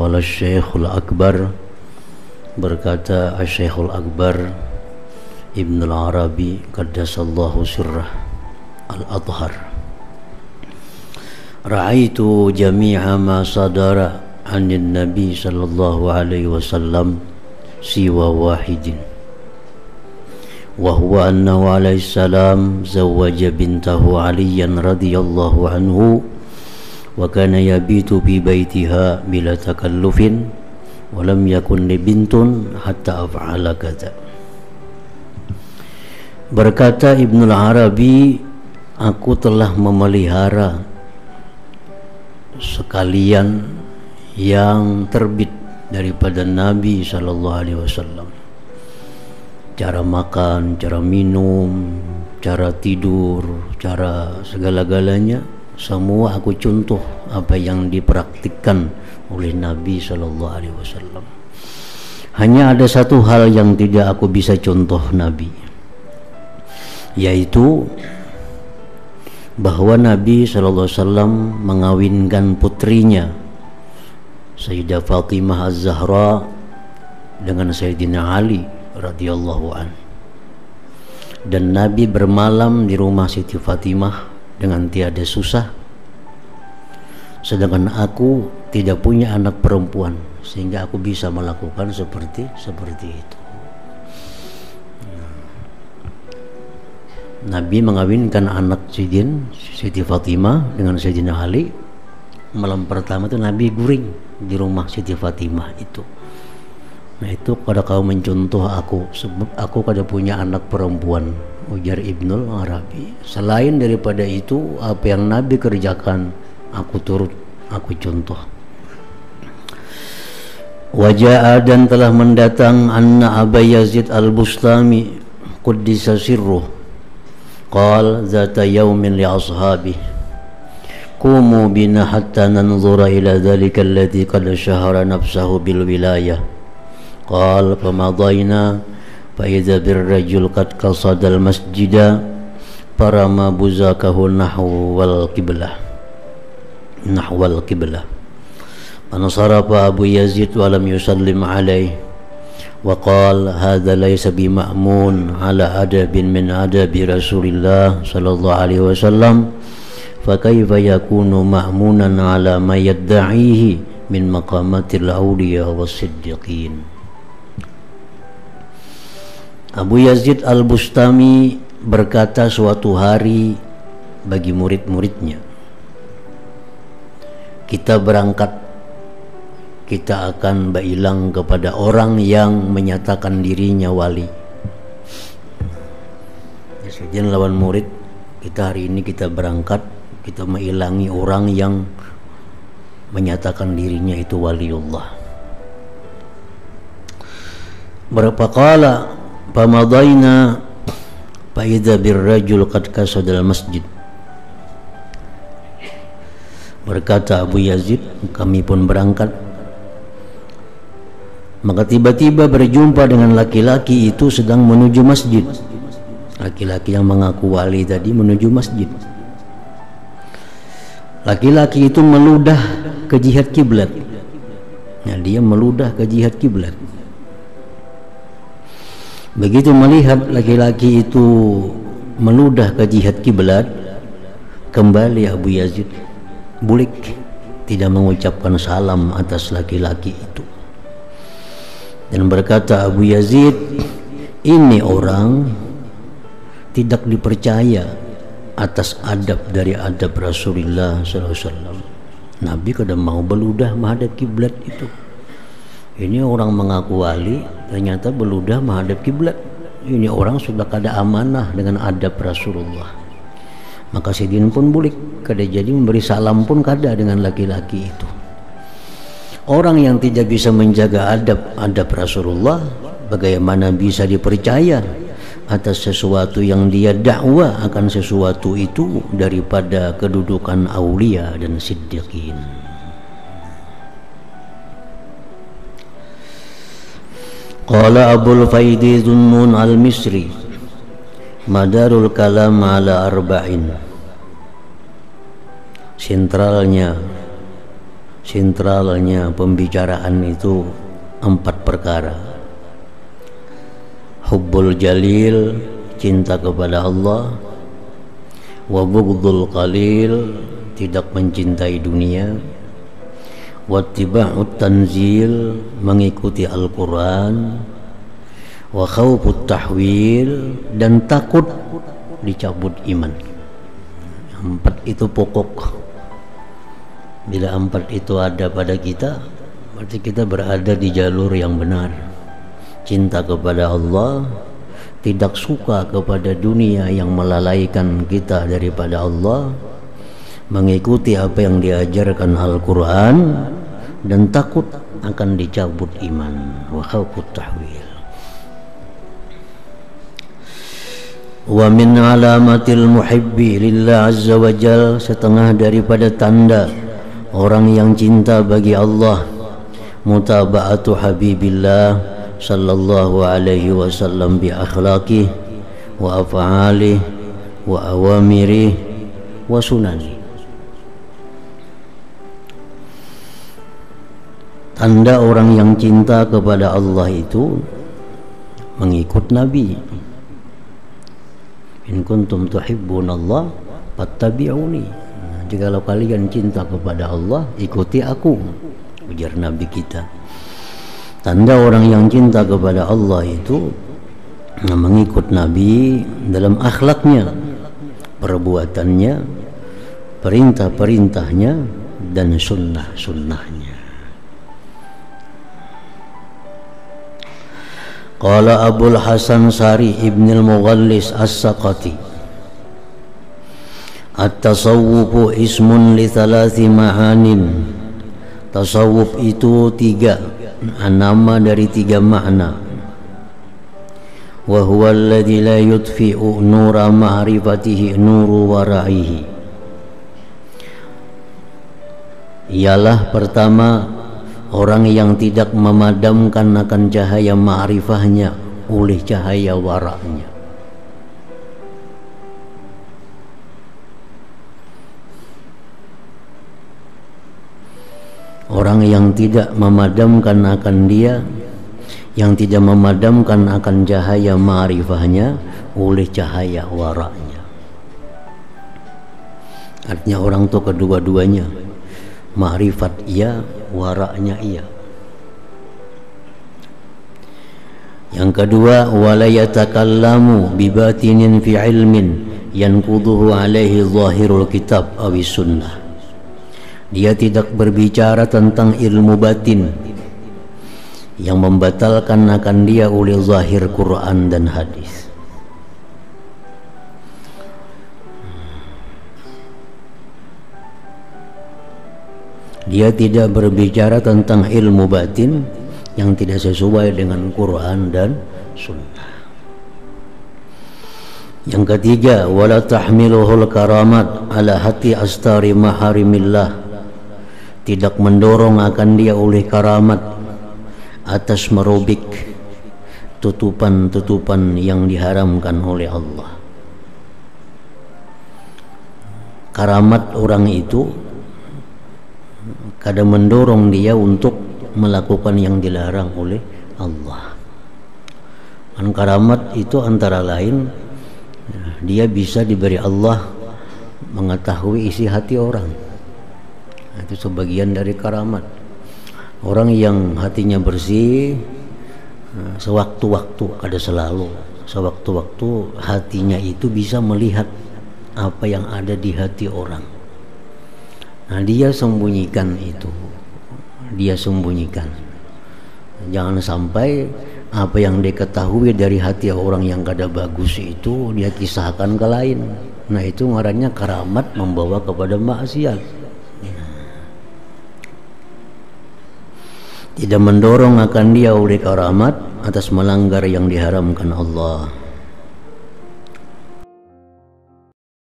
Qala Syekhul Akbar, berkata Syekhul Akbar Ibnul Arabi qaddasallahu sirrah al-Athhar, ra'aitu jami'a ma sadara 'anil Nabi sallallahu alaihi wasallam siwa wahidin, wa huwa annahu alaihi salam zawwaja bintahu Aliyan radhiyallahu anhu wa kana yabitu bi baitiha bila takallufin wa lam yakun li bintun hatta af'ala kadza. Berkata Ibnul Arabi, aku telah memelihara sekalian yang terbit daripada Nabi sallallahu alaihi wasallam. Cara makan, cara minum, cara tidur, cara segala-galanya semua aku contoh apa yang dipraktikkan oleh Nabi sallallahu alaihi wasallam. Hanya ada satu hal yang tidak aku bisa contoh Nabi, yaitu bahwa Nabi sallallahu alaihi wasallam mengawinkan putrinya Sayyidah Fatimah Az-Zahra dengan Sayyidina Ali radhiyallahu an, dan Nabi bermalam di rumah Siti Fatimah dengan tiada susah, sedangkan aku tidak punya anak perempuan sehingga aku bisa melakukan seperti itu. Nabi mengawinkan anak Siti Fatimah dengan Sayyidina Ali. Malam pertama itu Nabi guring di rumah Siti Fatimah itu. Nah, itu kada kau mencontoh aku, sebab aku kada punya anak perempuan, ujar Ibnul Arabi. Selain daripada itu, apa yang Nabi kerjakan aku turut, aku contoh. Wajah dan telah mendatang anna Aba Yazid Al-Bustami quddisa sirruh qal zata yawmin li ashabi qumu bina hatta nanzura ila dhalika alladhi qad shahara nafsahu bil wilayah. Qal famadayna fa idza birrajul qad qasada al masjida parama buzakahu nahwal qiblah fanasarafa Abu Yazid wa lam yusallim alayhi wa qala hadha laysa bima'mun ala adabin min adabi Rasulillah sallallahu alaihi wasallam fa kaifa yakunu ma'munan ala ma yadda'ihi min maqamatil awliya was-siddiqin. Abu Yazid Al-Bustami berkata suatu hari bagi murid-muridnya, kita berangkat, kita akan bailang kepada orang yang menyatakan dirinya wali. Sejalan lawan murid, kita hari ini kita berangkat, kita mengilangi orang yang menyatakan dirinya itu waliullah. Berapa kala pamadayna fa idza birrajul qad kasadal masjid. Berkata Abu Yazid, kami pun berangkat, maka tiba-tiba berjumpa dengan laki-laki itu sedang menuju masjid. Laki-laki yang mengaku wali tadi menuju masjid. Laki-laki itu meludah ke jihad kiblat. Nah, dia meludah ke jihad kiblat. Begitu melihat laki-laki itu meludah ke jihad kiblat, kembali Abu Yazid bulik, tidak mengucapkan salam atas laki-laki itu, dan berkata Abu Yazid, ini orang tidak dipercaya atas adab dari adab Rasulullah SAW. Nabi kadang mau beludah menghadap kiblat itu. Ini orang mengaku wali, ternyata beludah menghadap kiblat. Ini orang sudah kada amanah dengan adab Rasulullah. Maka Sidin pun bulik, kada jadi memberi salam pun kada dengan laki-laki itu. Orang yang tidak bisa menjaga adab Rasulullah, bagaimana bisa dipercaya atas sesuatu yang dia dakwah akan sesuatu itu daripada kedudukan aulia dan siddiqin. Qala Abul Faidi Dhunnun Al-Misri, madarul kalam ala arba'in. Sentralnya sentralnya pembicaraan itu 4 perkara. Hubbul jalil, cinta kepada Allah. Wa bughdul qalil, tidak mencintai dunia. Wa ittiba'ut tanzil, mengikuti Al-Quran. Wa khawfut tahwil, dan takut dicabut iman. 4 itu pokok. Bila 4 itu ada pada kita, berarti kita berada di jalur yang benar. Cinta kepada Allah, tidak suka kepada dunia yang melalaikan kita daripada Allah, mengikuti apa yang diajarkan Al-Quran, dan takut akan dicabut iman. Wa khawfut tahwil. Wa min alamatil muhibbi lillah azza wa jal, setengah daripada tanda orang yang cinta bagi Allah, mutaba'atu habibillah sallallahu alaihi wasallam bi akhlaqih wa af'alih wa awamirih wa sunani. Tanda orang yang cinta kepada Allah itu mengikut Nabi. In kuntum tuhibbunallah fattabi'uni. Jikalau kalian cinta kepada Allah, ikuti aku, ujar Nabi kita. Tanda orang yang cinta kepada Allah itu mengikut Nabi dalam akhlaknya, perbuatannya, perintah-perintahnya, dan sunnah-sunnahnya. Qala Abul Hasan Sari Ibn al-Mughallis As-Saqati, At-tasawwufu ismun li thalathi ma'anin. Tasawuf itu 3 nama dari 3 makna. Wa huwa alladhi la yudfi'u nura ma'rifatihi nuru wara'ihi. Ialah pertama, orang yang tidak memadamkan akan cahaya ma'rifahnya oleh cahaya waraknya. Orang yang tidak memadamkan akan dia, yang tidak memadamkan akan cahaya ma'rifahnya oleh cahaya waraknya. Artinya orang itu kedua-duanya, ma'rifat iya, waraknya iya. Yang kedua, wala yatakallamu bibatinin fi ilmin yanquduhu alaihi zahirul kitab awis sunnah. Dia tidak berbicara tentang ilmu batin yang membatalkan akan dia oleh zahir Quran dan hadis. Dia tidak berbicara tentang ilmu batin yang tidak sesuai dengan Quran dan sunnah. Yang ketiga, wala tahmiluhul karamat ala hati astari maharimillah. Tidak mendorong akan dia oleh karamat atas merobek tutupan-tutupan yang diharamkan oleh Allah. Karamat orang itu kadang mendorong dia untuk melakukan yang dilarang oleh Allah. Dan karamat itu antara lain dia bisa diberi Allah mengetahui isi hati orang. Itu sebagian dari karamat. Orang yang hatinya bersih, sewaktu-waktu, kada selalu, sewaktu-waktu hatinya itu bisa melihat apa yang ada di hati orang. Nah, dia sembunyikan itu, dia sembunyikan. Jangan sampai apa yang diketahui dari hati orang yang kada bagus itu dia kisahkan ke lain. Nah, itu ngarannya karamat membawa kepada maksiat. Tidak mendorong akan dia oleh karamat atas melanggar yang diharamkan Allah.